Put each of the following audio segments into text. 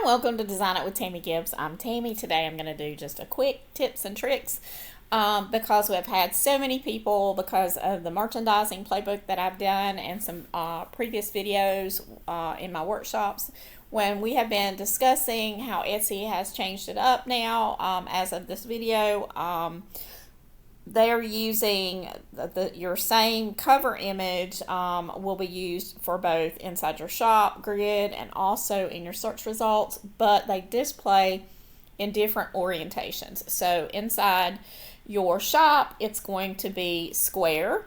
Hi, welcome to Design It with Tammy Gibbs. I'm Tammy. Today I'm going to do just a quick tips and tricks because we've had so many people, because of the merchandising playbook that I've done and some previous videos in my workshops, when we have been discussing how Etsy has changed it up now. As of this video, they're using your same cover image will be used for both inside your shop grid and also in your search results, but they display in different orientations. So inside your shop, it's going to be square,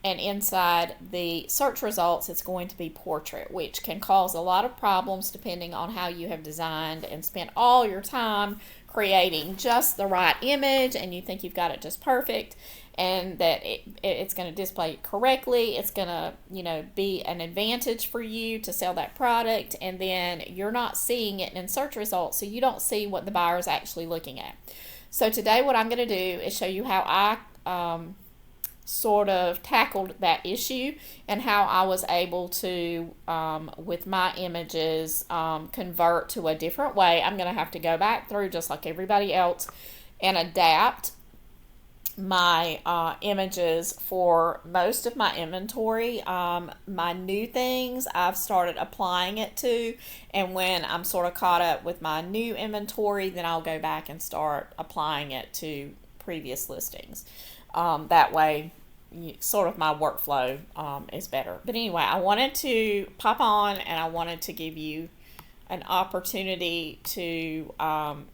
and inside the search results, it's going to be portrait, which can cause a lot of problems depending on how you have designed and spent all your time creating just the right image, and you think you've got it just perfect and that it's going to display correctly. It's going to be an advantage for you to sell that product, and then you're not seeing it in search results, so you don't see what the buyer is actually looking at. So today what I'm going to do is show you how I sort of tackled that issue and how I was able to, with my images, convert to a different way. I'm going to have to go back through just like everybody else and adapt my images for most of my inventory. My new things I've started applying it to, and when I'm sort of caught up with my new inventory, then I'll go back and start applying it to previous listings. That way sort of my workflow is better. But anyway, I wanted to pop on and I wanted to give you an opportunity to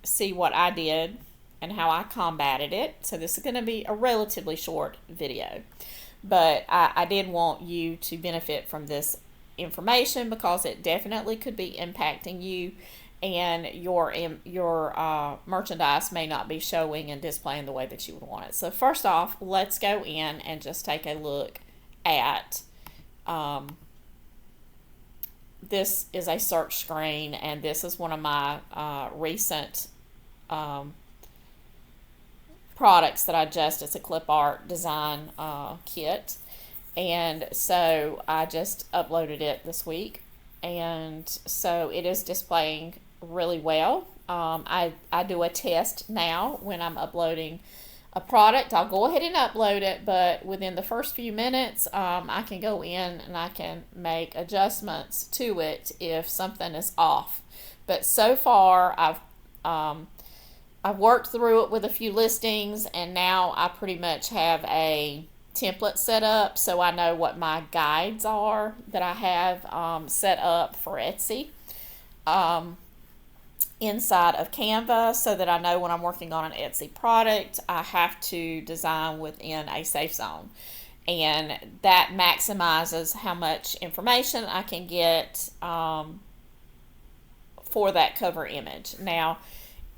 see what I did and how I combated it. So this is going to be a relatively short video, but I did want you to benefit from this information because it definitely could be impacting you, and your merchandise may not be showing and displaying the way that you would want it. So first off, let's go in and just take a look at this is a search screen, and this is one of my recent products that I just, it's a Clipart design kit, and so I just uploaded it this week, and so it is displaying really well. I do a test now when I'm uploading a product. I'll go ahead and upload it, but within the first few minutes I can go in and I can make adjustments to it if something is off. But so far I've worked through it with a few listings, and now I pretty much have a template set up, so I know what my guides are that I have set up for Etsy inside of Canva, so that I know when I'm working on an Etsy product, I have to design within a safe zone, and that maximizes how much information I can get for that cover image. Now,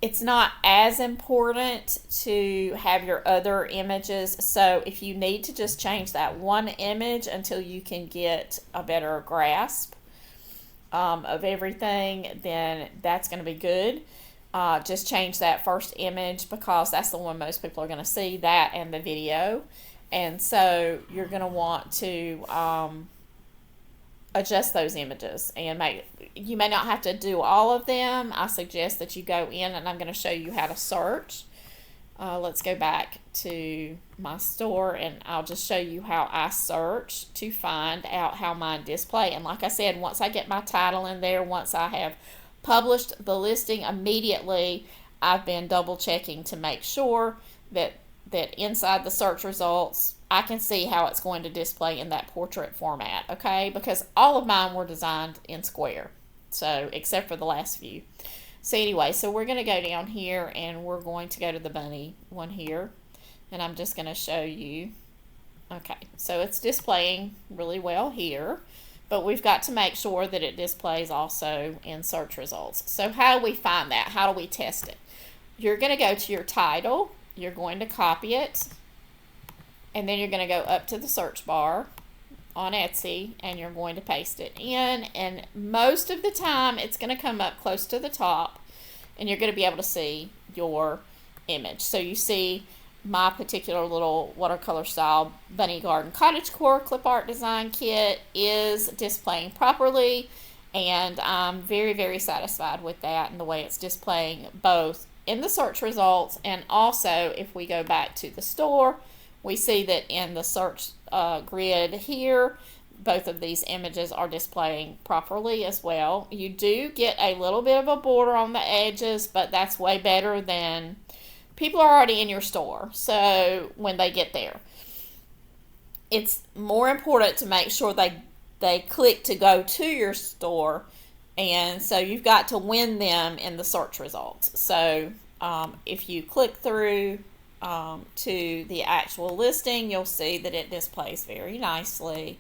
it's not as important to have your other images, so if you need to just change that one image until you can get a better grasp of everything, then that's going to be good. Just change that first image because that's the one most people are going to see, that and the video, and so you're going to want to adjust those images, and you may not have to do all of them. I suggest that you go in, and I'm going to show you how to search. Let's go back to my store, and I'll just show you how I search to find out how mine display. And like I said, once I get my title in there, once I have published the listing, immediately I've been double checking to make sure that inside the search results I can see how it's going to display in that portrait format, okay? Because all of mine were designed in square, so except for the last few. So anyway, so we're going to go down here, and we're going to go to the bunny one here, and I'm just going to show you. Okay, so it's displaying really well here, but we've got to make sure that it displays also in search results. So how do we find that? How do we test it? You're going to go to your title, you're going to copy it, and then you're going to go up to the search bar on Etsy, and you're going to paste it in, and most of the time it's going to come up close to the top, and you're going to be able to see your image. So you see my particular little watercolor style bunny garden cottagecore clip art design kit is displaying properly, And I'm very, very satisfied with that and the way it's displaying both in the search results, and also if we go back to the store, we see that in the search grid here, both of these images are displaying properly as well. You do get a little bit of a border on the edges, but that's way better than people are already in your store. So when they get there, it's more important to make sure they click to go to your store, and so you've got to win them in the search results. So if you click through to the actual listing, you'll see that it displays very nicely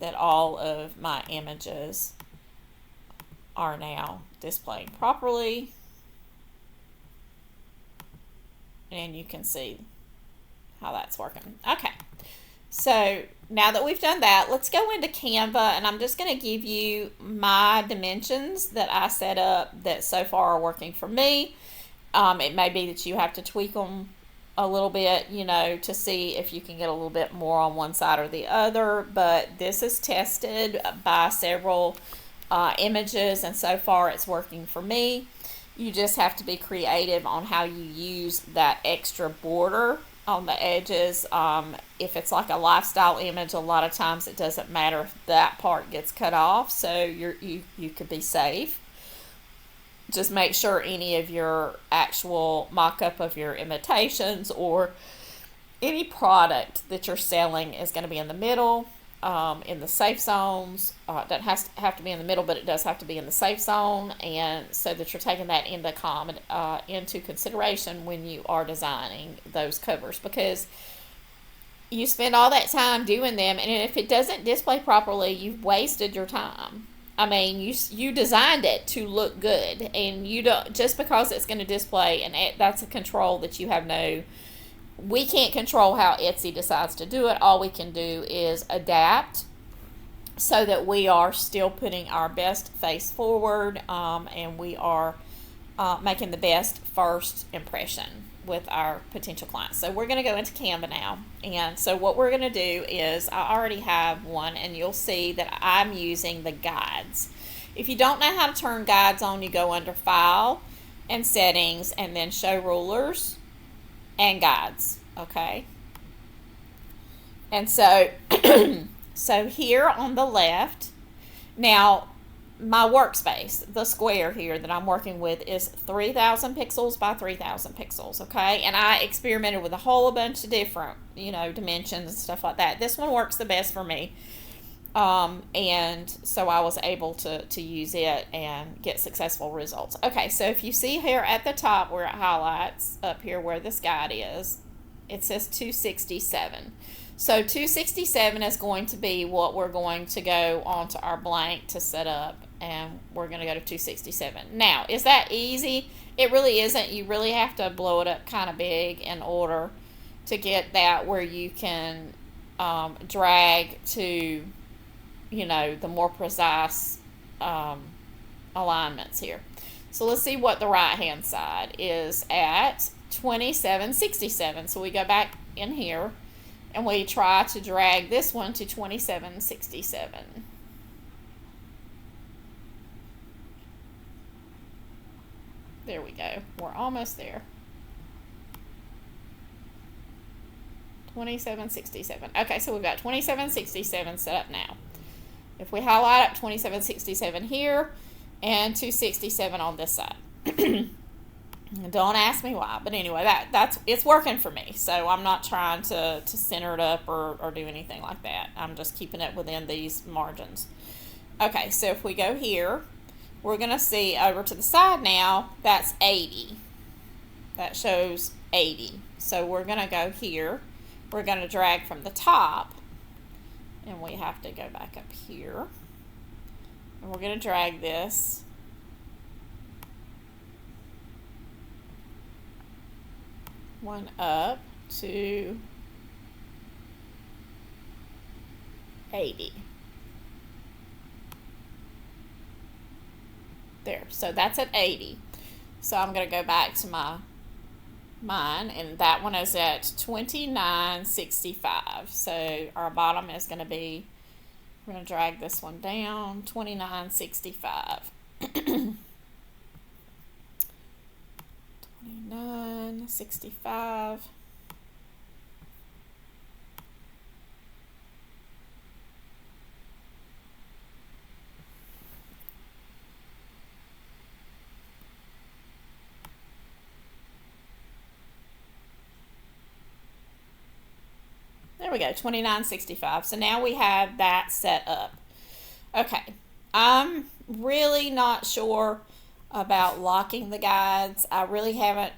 that all of my images are now displayed properly, and you can see how that's working. Okay, so now that we've done that, let's go into Canva, and I'm just going to give you my dimensions that I set up that so far are working for me. It may be that you have to tweak them a little bit, you know, to see if you can get a little bit more on one side or the other, but this is tested by several images, and so far it's working for me. You just have to be creative on how you use that extra border on the edges. If it's like a lifestyle image, a lot of times it doesn't matter if that part gets cut off, so you could be safe. Just make sure any of your actual mock-up of your imitations or any product that you're selling is going to be in the middle, in the safe zones. It doesn't have to be in the middle, but it does have to be in the safe zone, and so that you're taking that into consideration when you are designing those covers, because you spend all that time doing them, and if it doesn't display properly, you've wasted your time. I mean, you designed it to look good, and you don't, just because it's going to display, and that's a control that you have no, we can't control how Etsy decides to do it. All we can do is adapt so that we are still putting our best face forward, and we are making the best first impression with our potential clients. So we're going to go into Canva now, and so what we're going to do is, I already have one, and you'll see that I'm using the guides. If you don't know how to turn guides on, you go under File and Settings, and then Show Rulers and Guides. Okay, and so so here on the left, now my workspace, the square here that I'm working with, is 3,000 pixels by 3,000 pixels, okay? And I experimented with a whole bunch of different, you know, dimensions and stuff like that. This one works the best for me. And so I was able to use it and get successful results. Okay, so if you see here at the top where it highlights up here where this guide is, it says 267. So 267 is going to be what we're going to go onto our blank to set up, and we're going to go to 267. Now, is that easy? It really isn't. You really have to blow it up kind of big in order to get that where you can drag to, you know, the more precise alignments here. So let's see what the right hand side is at 2767. So we go back in here, and we try to drag this one to 2767. There we go. We're almost there. 2767. Okay, so we've got 2767 set up now. If we highlight up 2767 here and 267 on this side. Don't ask me why, but anyway, that's it's working for me. So I'm not trying to center it up or do anything like that. I'm just keeping it within these margins. Okay, so if we go here, we're going to see over to the side now, that's 80. That shows 80. So we're going to go here. We're going to drag from the top, and we have to go back up here. And we're going to drag this one up to 80. There, so that's at 80. So I'm going to go back to mine, and that one is at 2965. So our bottom is going to be We're going to drag this one down, 29.65. 29.65. There we go, 29.65. So now we have that set up. Okay, I'm really not sure about locking the guides. I really haven't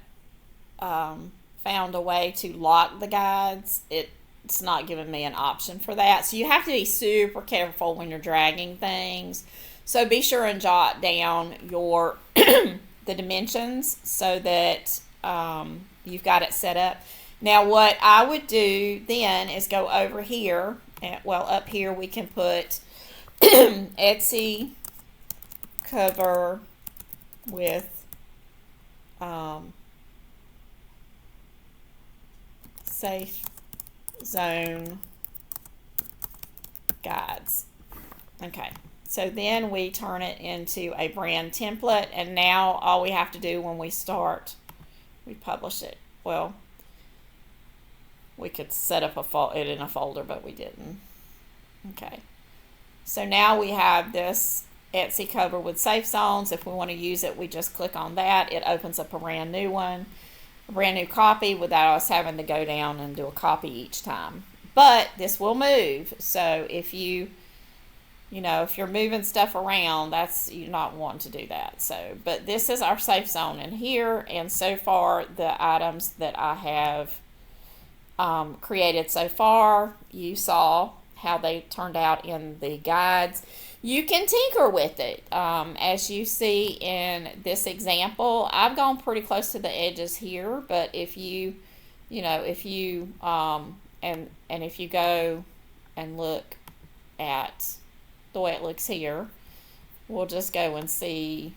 found a way to lock the guides. It's not giving me an option for that. So you have to be super careful when you're dragging things. So be sure and jot down your the dimensions so that you've got it set up. Now what I would do then is go over here, and, well, up here we can put Etsy cover with safe zone guides. Okay, so then we turn it into a brand template, and now all we have to do when we start, we publish it. Well, we could set up it in a folder, but we didn't. Okay, so now we have this Etsy cover with safe zones. If we want to use it, we just click on that. It opens up a brand new one, a brand new copy, without us having to go down and do a copy each time. But this will move, so if if you're moving stuff around, you're not wanting to do that. So, but this is our safe zone in here, and so far the items that I have created so far, you saw how they turned out in the guides. You can tinker with it. As you see in this example, I've gone pretty close to the edges here, but if you if you go and look at the way it looks here, we'll just go and see.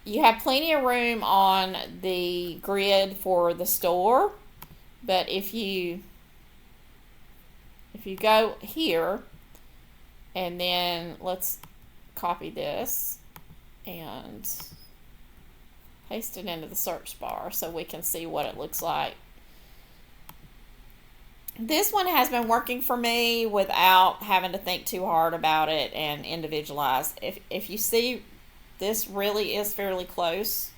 You have plenty of room on the grid for the store, but if you go here, and then let's copy this and paste it into the search bar so we can see what it looks like. This one has been working for me without having to think too hard about it and individualize. If you see, this really is fairly close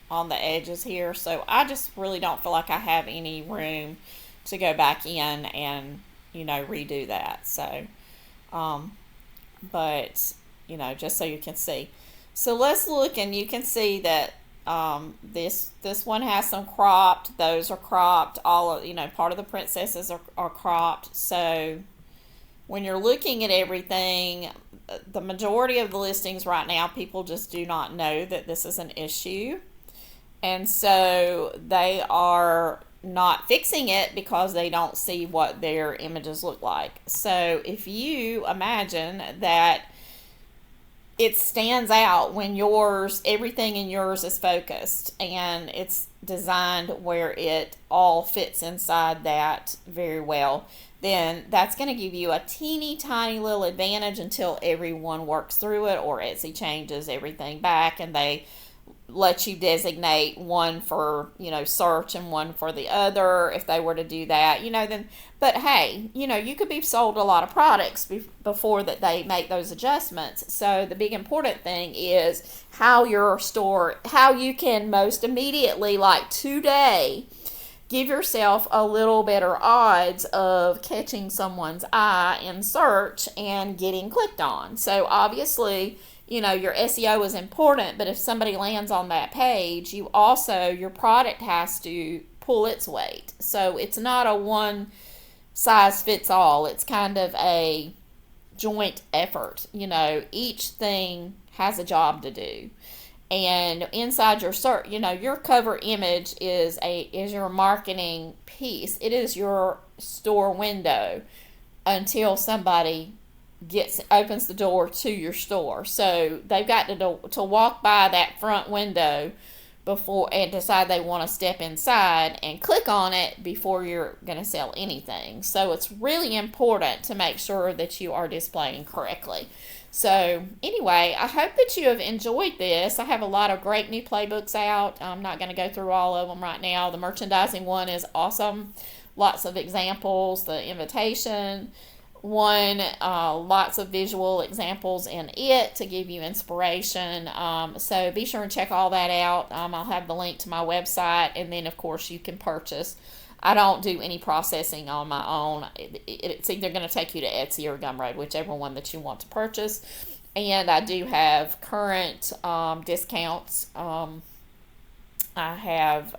on the edges here, so I just really don't feel like I have any room to go back in and redo that. So but just so you can see. So let's look, and you can see that this one has some cropped, those are cropped, all of part of the princesses are cropped. So when you're looking at everything, the majority of the listings right now, people just do not know that this is an issue, and so they are not fixing it because they don't see what their images look like. So if you imagine that it stands out when everything in yours is focused and it's designed where it all fits inside that very well, then that's going to give you a teeny tiny little advantage until everyone works through it, or Etsy changes everything back and they let you designate one for search and one for the other. If they were to do that, then, but hey, you could be sold a lot of products before that they make those adjustments. So the big important thing is how you can most immediately, like today, give yourself a little better odds of catching someone's eye in search and getting clicked on. So obviously, your SEO is important, but if somebody lands on that page, your product has to pull its weight. So it's not a one size fits all. It's kind of a joint effort. Each thing has a job to do. And inside your search, your cover image is your marketing piece. It is your store window until somebody opens the door to your store. So they've got to walk by that front window before and decide they want to step inside and click on it before you're going to sell anything. So it's really important to make sure that you are displaying correctly. So anyway, I hope that you have enjoyed this. I have a lot of great new playbooks out. I'm not going to go through all of them right now. The merchandising one is awesome. Lots of examples. The invitation one, lots of visual examples in it to give you inspiration. So be sure and check all that out. I'll have the link to my website, and then of course you can purchase. I don't do any processing on my own. It's either going to take you to Etsy or Gumroad, whichever one that you want to purchase. And I do have current discounts. I have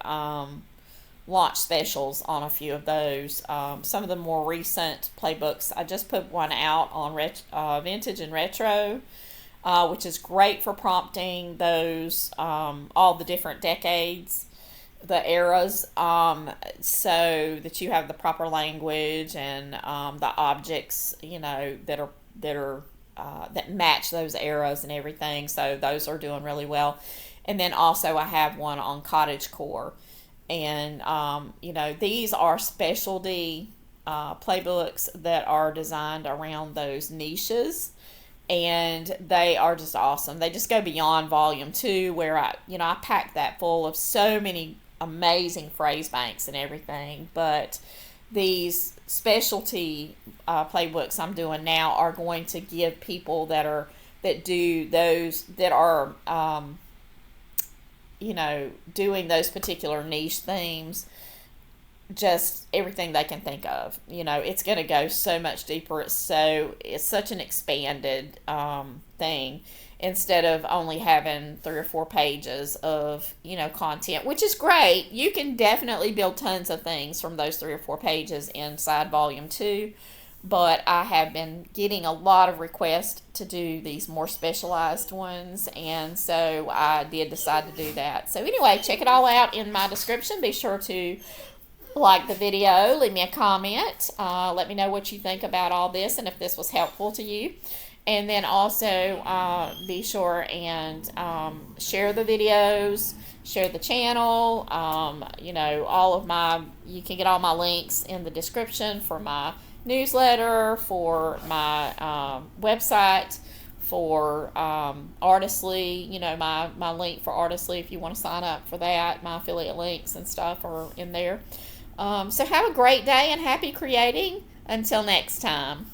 launch specials on a few of those. Some of the more recent playbooks, I just put one out on vintage and retro, which is great for prompting those all the different decades, the eras, so that you have the proper language and the objects, that match those eras and everything. So those are doing really well. And then also I have one on cottagecore. And, these are specialty playbooks that are designed around those niches. And they are just awesome. They just go beyond volume 2, where I packed that full of so many amazing phrase banks and everything. But these specialty playbooks I'm doing now are going to give people that are doing those particular niche themes just everything they can think of. It's going to go so much deeper. It's such an expanded thing, instead of only having 3 or 4 pages of content, which is great. You can definitely build tons of things from those 3 or 4 pages inside volume 2. But I have been getting a lot of requests to do these more specialized ones, and so I did decide to do that. So anyway, check it all out in my description. Be sure to like the video, leave me a comment, let me know what you think about all this and if this was helpful to you. And then also be sure and share the videos, share the channel. You can get all my links in the description for my newsletter, for my website, for Artistly. My link for Artistly, if you want to sign up for that, my affiliate links and stuff are in there. So have a great day and happy creating. Until next time.